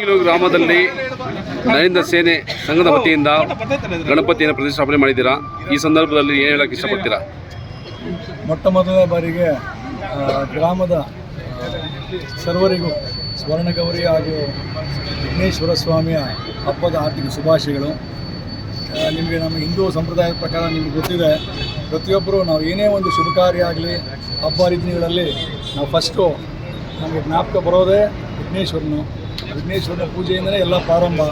ಮುಗಿಲು ಗ್ರಾಮದಲ್ಲಿ ನರೇಂದ್ರ ಸೇನೆ ಸಂಘದ ವತಿಯಿಂದ ಗಣಪತಿಯನ್ನು ಪ್ರತಿಷ್ಠಾಪನೆ ಮಾಡಿದ್ದೀರಾ. ಈ ಸಂದರ್ಭದಲ್ಲಿ ಏನು ಹೇಳಕ್ಕೆ ಇಷ್ಟಪಡ್ತೀರಾ? ಮೊಟ್ಟ ಮೊದಲನೇ ಬಾರಿಗೆ ಗ್ರಾಮದ ಸರ್ವರಿಗೂ ಸ್ವರ್ಣಗೌರಿ ಹಾಗೂ ವಿಘ್ನೇಶ್ವರ ಸ್ವಾಮಿಯ ಹಬ್ಬದ ಹಾರ್ದಿಕ ಶುಭಾಶಯಗಳು. ನಿಮಗೆ ನಮ್ಮ ಹಿಂದೂ ಸಂಪ್ರದಾಯದ ಪ್ರಕಾರ ನಿಮಗೆ ಗೊತ್ತಿದೆ, ಪ್ರತಿಯೊಬ್ಬರು ನಾವು ಏನೇ ಒಂದು ಶುಭ ಕಾರ್ಯ ಆಗಲಿ ಹಬ್ಬ ಹರಿದಿನಗಳಲ್ಲಿ ನಾವು ಫಸ್ಟು ನಮಗೆ ಜ್ಞಾಪಕ ಬರೋದೇ ವಿಘ್ನೇಶ್ವರನ ಪೂಜೆಯಿಂದಲೇ ಎಲ್ಲ ಪ್ರಾರಂಭ.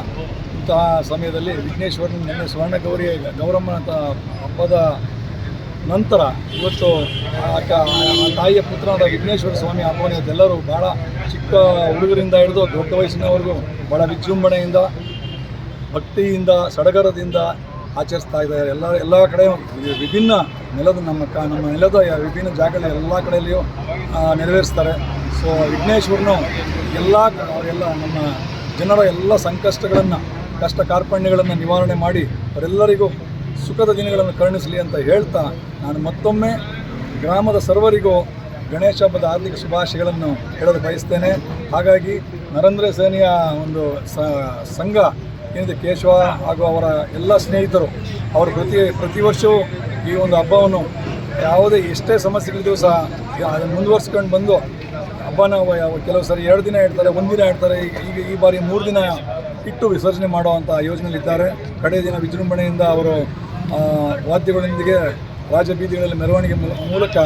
ಇಂತಹ ಸಮಯದಲ್ಲಿ ವಿಘ್ನೇಶ್ವರನ ನೆನ್ನೆ ಸ್ವರ್ಣಗೌರಿ ಗೌರಮ್ಮನ ಹಬ್ಬದ ನಂತರ ಇವತ್ತು ತಾಯಿಯ ಪುತ್ರನಾದ ವಿಘ್ನೇಶ್ವರ ಸ್ವಾಮಿ ಹಬ್ಬವನ್ನು ಇವತ್ತೆಲ್ಲರೂ ಭಾಳ ಚಿಕ್ಕ ಹುಡುಗರಿಂದ ಹಿಡಿದು ದೊಡ್ಡ ವಯಸ್ಸಿನವರೆಗೂ ಭಾಳ ವಿಜೃಂಭಣೆಯಿಂದ ಭಕ್ತಿಯಿಂದ ಸಡಗರದಿಂದ ಆಚರಿಸ್ತಾ ಇದ್ದಾರೆ. ಎಲ್ಲ ಕಡೆ ವಿಭಿನ್ನ ನೆಲದ ನಮ್ಮ ನೆಲದ ವಿಭಿನ್ನ ಜಾಗದಲ್ಲಿ ಎಲ್ಲ ಕಡೆಯಲ್ಲಿಯೂ ನೆರವೇರಿಸ್ತಾರೆ. ಸೊ ವಿಘ್ನೇಶ್ವರನು ಅವರೆಲ್ಲ ನಮ್ಮ ಜನರ ಎಲ್ಲ ಸಂಕಷ್ಟಗಳನ್ನು ಕಷ್ಟ ಕಾರ್ಪಣ್ಯಗಳನ್ನು ನಿವಾರಣೆ ಮಾಡಿ ಅವರೆಲ್ಲರಿಗೂ ಸುಖದ ದಿನಗಳನ್ನು ಕರುಣಿಸಲಿ ಅಂತ ಹೇಳ್ತಾ ನಾನು ಮತ್ತೊಮ್ಮೆ ಗ್ರಾಮದ ಸರ್ವರಿಗೂ ಗಣೇಶ ಹಬ್ಬದ ಹಾರ್ದಿಕ ಶುಭಾಶಯಗಳನ್ನು ಹೇಳಲು ಬಯಸ್ತೇನೆ. ಹಾಗಾಗಿ ನರೇಂದ್ರ ಸೇನೆಯ ಒಂದು ಸಂಘ ಏನಿದೆ ಕೇಶವ ಹಾಗೂ ಅವರ ಎಲ್ಲ ಸ್ನೇಹಿತರು ಅವರು ಪ್ರತಿ ವರ್ಷವೂ ಈ ಒಂದು ಹಬ್ಬವನ್ನು ಯಾವುದೇ ಎಷ್ಟೇ ಸಮಸ್ಯೆಗಳಿದ್ದರೂ ಸಹ ಅದನ್ನು ಮುಂದುವರ್ಸ್ಕೊಂಡು ಬಂದು ಹಬ್ಬನ ಕೆಲವು ಸರಿ 2 ದಿನ ಇಡ್ತಾರೆ, 1 ದಿನ ಇಡ್ತಾರೆ. ಈಗ ಈ ಬಾರಿ 3 ದಿನ ಇಟ್ಟು ವಿಸರ್ಜನೆ ಮಾಡುವಂಥ ಯೋಜನೆಯಲ್ಲಿದ್ದಾರೆ. ಕಡೆಯ ದಿನ ವಿಜೃಂಭಣೆಯಿಂದ ಅವರು ವಾದ್ಯಗಳೊಂದಿಗೆ ರಾಜಬೀದಿಗಳಲ್ಲಿ ಮೆರವಣಿಗೆ ಮೂಲಕ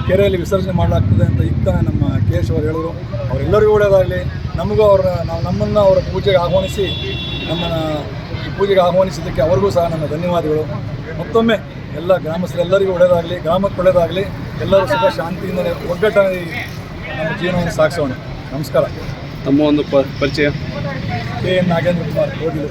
ಕೆರೆಯಲ್ಲಿ ವಿಸರ್ಜನೆ ಮಾಡಲಾಗ್ತದೆ ಅಂತ ಇತ್ತಾನೆ ನಮ್ಮ ಕೇಶವರು ಹೇಳಿದರು. ಅವರೆಲ್ಲರಿಗೂ ಒಳ್ಳೆಯದಾಗಲಿ. ನಮಗೂ ನಮ್ಮನ್ನು ಅವರ ಪೂಜೆಗೆ ಆಹ್ವಾನಿಸಿ ನಮ್ಮನ್ನು ಈ ಪೂಜೆಗೆ ಆಹ್ವಾನಿಸಿದ್ದಕ್ಕೆ ಅವರಿಗೂ ಸಹ ನನ್ನ ಧನ್ಯವಾದಗಳು. ಮತ್ತೊಮ್ಮೆ ಎಲ್ಲ ಗ್ರಾಮಸ್ಥರೆಲ್ಲರಿಗೂ ಒಳ್ಳೆಯದಾಗಲಿ, ಗ್ರಾಮಕ್ಕೆ ಒಳ್ಳೆಯದಾಗಲಿ. ಎಲ್ಲರೂ ಸುಖ ಶಾಂತಿಯಿಂದ ಒಗ್ಗಟ್ಟಾಗಿ ನಮ್ಮ ಜೀವನವನ್ನು ಸಾಗಿಸೋಣ. ನಮಸ್ಕಾರ. ತಮ್ಮ ಒಂದು ಪರಿಚಯ? KN ನಾಗೇಂದ್ರ ಕುಮಾರ್, ಹೋಗಿಲು.